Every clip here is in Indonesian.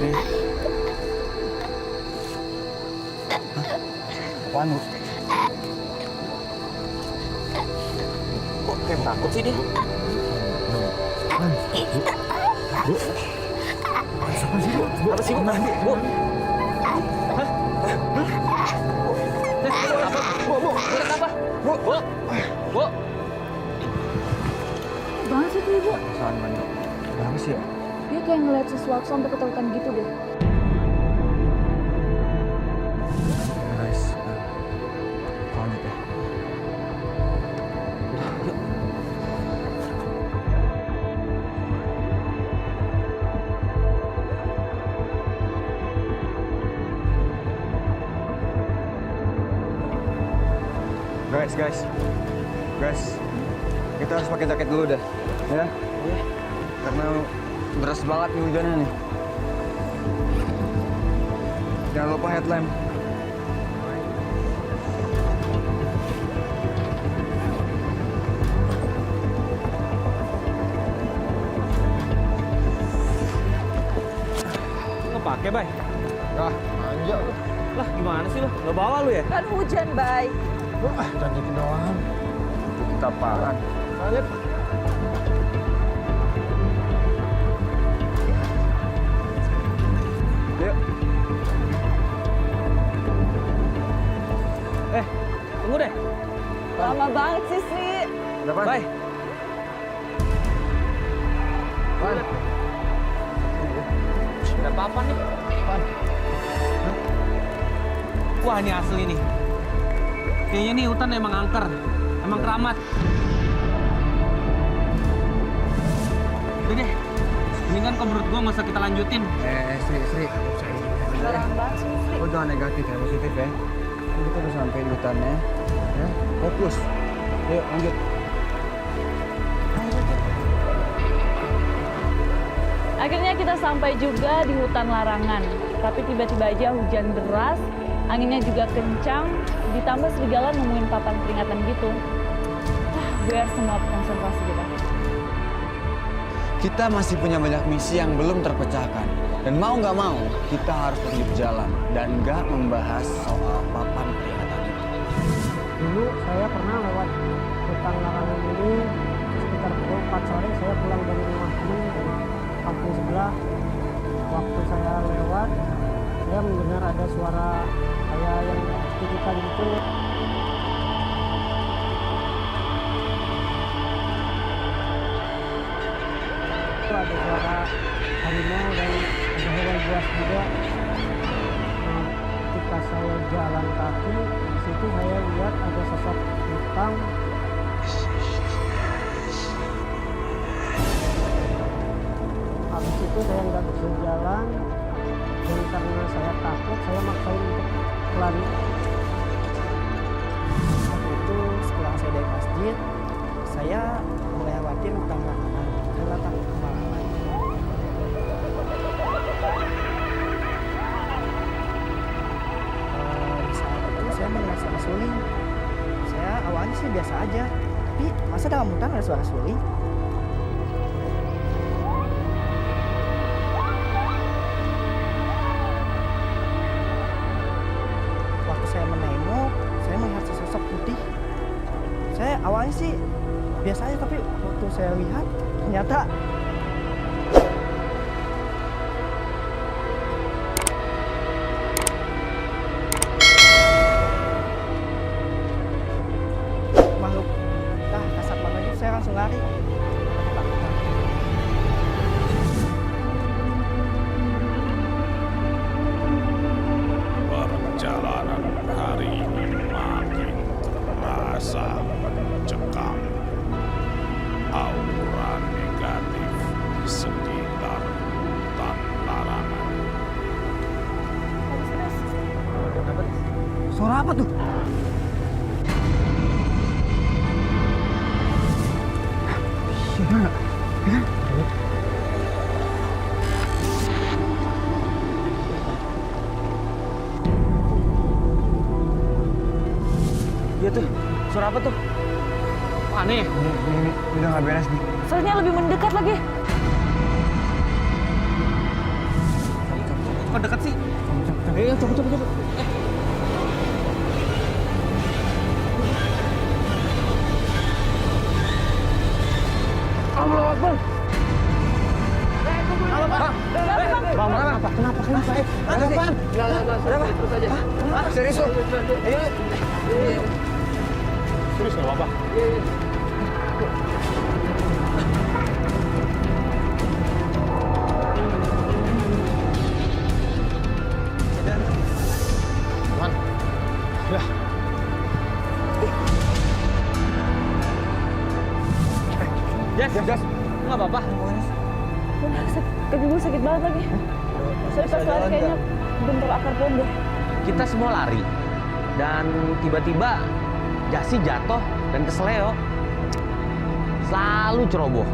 nih? Apaan, Bu? Kok kayak takut sih dia? Apaan? Bu? Apa sih, Bu? Apa sih, Bu? Bu? Hah? Kenapa? Bu, kenapa? Bu? Bu? Banget sih tuh ibu. Salah Mando. Kenapa sih ya? Dia kayak ngeliat sesuatu sampai ketakutan gitu deh. Guys, lanjut ya. Yuk. Guys, kita harus pakai jaket dulu dah, ya? Iya. Karena deras banget nih hujannya nih. Jangan lupa headlamp. Nggak pakai, Bay? Ah, manja lu. Lah, gimana sih lo? Nggak bawa lu ya? Kan hujan, Bay. Jangan dikit doang. Kita apaan? Salip. Yuk. Tunggu deh. Lama banget sih, Sri. Depan. Bay. Depan. Ada apa-apa nih? Depan. Wah, ini asli nih. Kayaknya nih hutan emang angker. Emang keramat. Udah deh. Mendingan kalau menurut gua nggak usah kita lanjutin. Sri. Barang banget sih, Sri. Lo jangan negatif ya, positif ya. Kan kita udah sampai di hutannya. Ya, fokus. Yuk, lanjut. Akhirnya kita sampai juga di hutan larangan. Tapi tiba-tiba aja hujan deras, anginnya juga kencang, ditambah serigala nemuin papan peringatan gitu. Biar semua konsentrasi kita. Kita masih punya banyak misi yang belum terpecahkan. Dan mau nggak mau, kita harus tetap jalan. Dan nggak membahas soal papan peringatan itu. Dulu saya pernah lewat hutan larangan ini sekitar pukul 4 sore. Saya pulang dari rumah teman dari kampung sebelah. Waktu saya lewat, saya mendengar ada suara kayak yang titipan gitu. Itu ada suara harimau dan ada hewan buas juga. Nah, ketika saya jalan kaki, di situ saya lihat ada sosok hitam. Habis itu saya nggak bisa jalan, dan karena saya takut, saya maksain untuk lari. Waktu itu setelah saya dari masjid, saya melewati hutan larangan karena takut kemalaman. Di saat itu saya mendengar suara suling. Saya awalnya sih biasa aja, tapi masa dalam hutan ada suara suling? Waktu saya menengok, saya melihat sesosok putih. Saya awalnya sih biasa aja, tapi waktu saya lihat ternyata makhluk kasat mata gitu. Saya langsung lari. Perjalanan hari ini makin terasa mencekam. Aura negatif di sekitar hutan larangan. Suara apa tuh? Gimana? Iya tuh. Suara apa tuh? Aneh. Ini udah nggak beres nih. Soalnya lebih mendekat lagi. Kok dekat sih? Ayo, cepet. Allah Akbar. Kenapa? Terus aja. Serius lo? Ayo. Serius nggak apa-apa? Jas, nggak apa-apa. Kaki gue sakit banget lagi. Saya pas lari kayaknya bentur akar pohon deh. Kita semua lari dan tiba-tiba Jasi jatuh dan kesleo. Selalu ceroboh,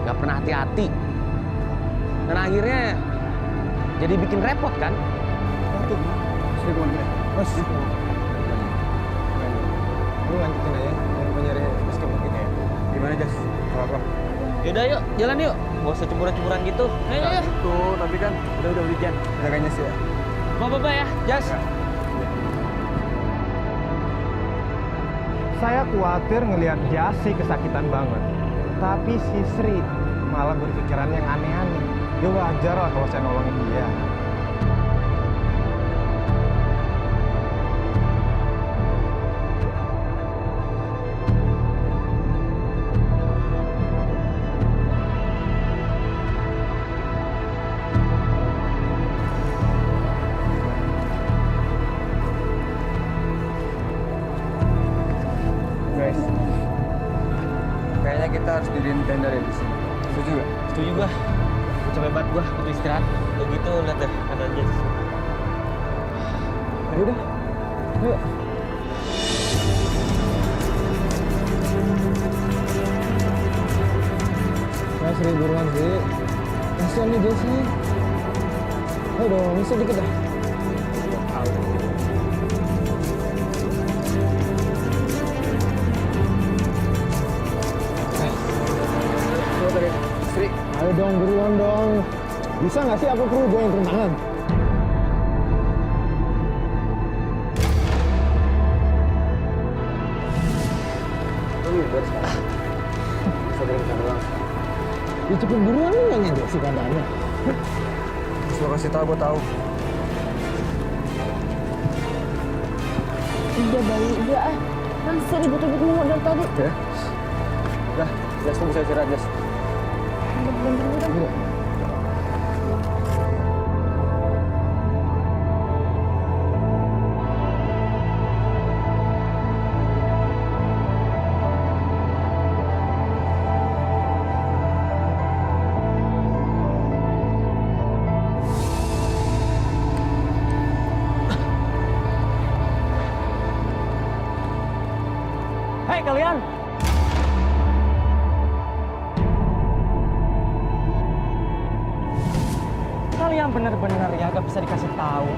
nggak pernah hati-hati. Dan akhirnya jadi bikin repot kan? Bos. Lu lanjutin aja, mau nyari basket mungkin ya. Gimana Jas? Apa? Yaudah yuk, jalan yuk. Gak usah cemburan-cemburan gitu. Ayo. Tuh, tapi kan udah hujan. Jaganya sih ya. Bapak ya, Jas. Saya khawatir ngelihat Jasi kesakitan banget. Tapi si Sri malah berpikiran yang aneh-aneh. Ya wajar lah kalau saya nolongin dia. Guys, kayaknya kita harus diriin tenda di sini. Setuju gak? Setuju gua. Capek banget gua, butuh istirahat. Udah gitu, lihat deh, ada Jas. Ayo udah. Yuk. Nah, Sri buruan sih. Kasian nih Jesse. Ayo dong, bisa dikit dah. Sri, Ayo dong, buruan dong. Bisa nggak sih aku perlu gue yang turun tangan? lu lihat sekarang. Bisa dari sana doang. Ya cepet buruan lu nanya deh sih keadaannya. Terus lo kasih tau, gue tahu. Udah bayi, udah ah. Masih ribut-ribut mulu dari tadi. Ya. Udah, Jas, lu bisa istirahat, Jas. Bentar. Hei kalian! Kalian benar-benar ya gak bisa dikasih tahu.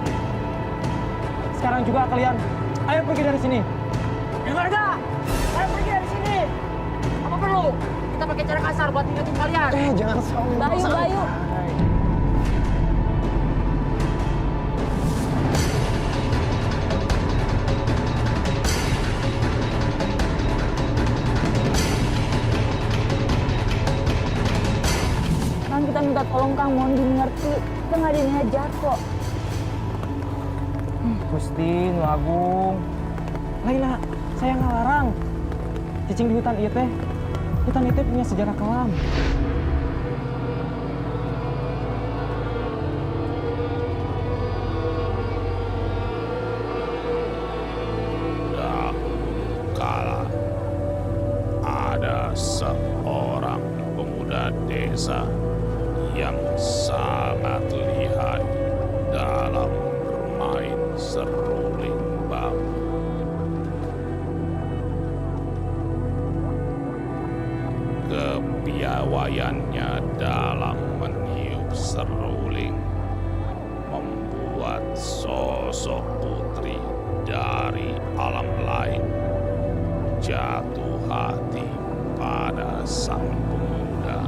Sekarang juga kalian, ayo pergi dari sini. Dengar gak? Ayo pergi dari sini. Apa perlu? Kita pakai cara kasar buat ingetin kalian. Jangan sombong. Bayu. Kan kita minta tolong Kang, mohon dimengerti. Kita nggak ada niat jahat kok. Gusti, Nu Agung. Laila, saya nggak larang. Cicing di hutan ieu teh. Hutan itu punya sejarah kelam. Dahulu kala ada seorang pemuda desa yang sangat lihai dalam bermain seruling bambu. Kepiawaiannya dalam meniup seruling membuat sosok putri dari alam lain jatuh hati pada sang pemuda.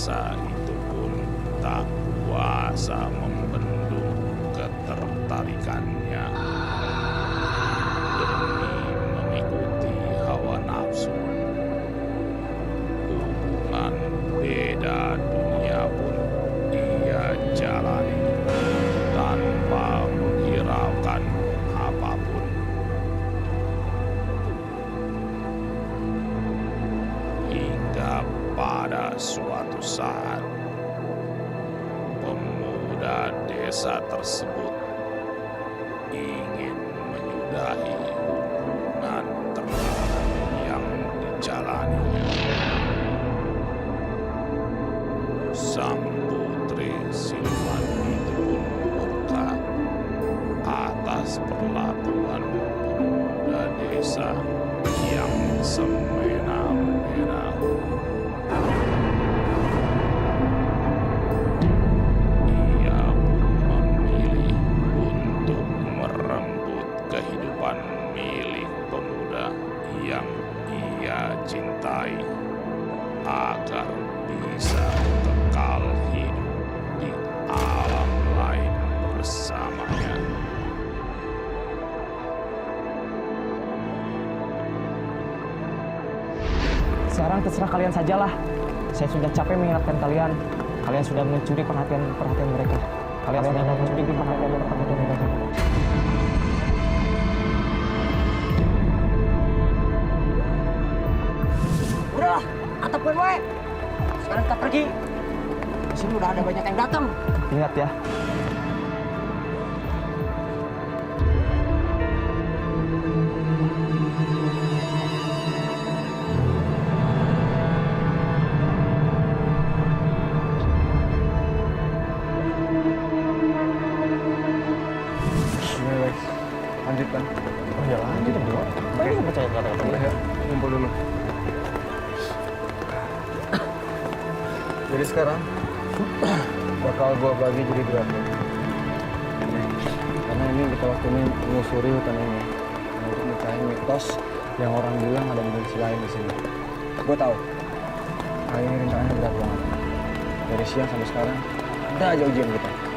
desa itu pun tak kuasa membendung ketertarikannya demi mengikuti hawa nafsu. Hubungan beda dunia pun ia jalani tanpa menghiraukan apapun. Hingga pada suatu saat, pemuda desa tersebut ingin menyudahi hubungan terlarang yang dijalaninya. Sang putri siluman itu pun murka atas perlakuan pemuda desa yang semena-mena. Ia pun memilih untuk merenggut kehidupan milik pemuda yang ia cintai agar bisa kekal hidup di alam lain bersamanya. Sekarang terserah kalian sajalah. Saya sudah capek mengingatkan kalian. Kalian sudah mencuri perhatian mereka. Kalian sudah mencuri perhatian mereka. Udah, atapkan wae. Sekarang kita pergi. Di sini udah ada banyak yang datang. Ingat ya, Lanjutkan. oh ya lanjut dong. Tapi nggak percaya kata-kata Udah ya, ngumpul dulu. Jadi sekarang bakal gua bagi jadi 2 tim. Karena ini kita waktunya menyusuri hutan ini untuk mencari mitos yang orang bilang ada dimensi lain di sini. Gue tahu. Kali ini rencananya berat banget. Dari siang sampai sekarang ada aja ujian kita.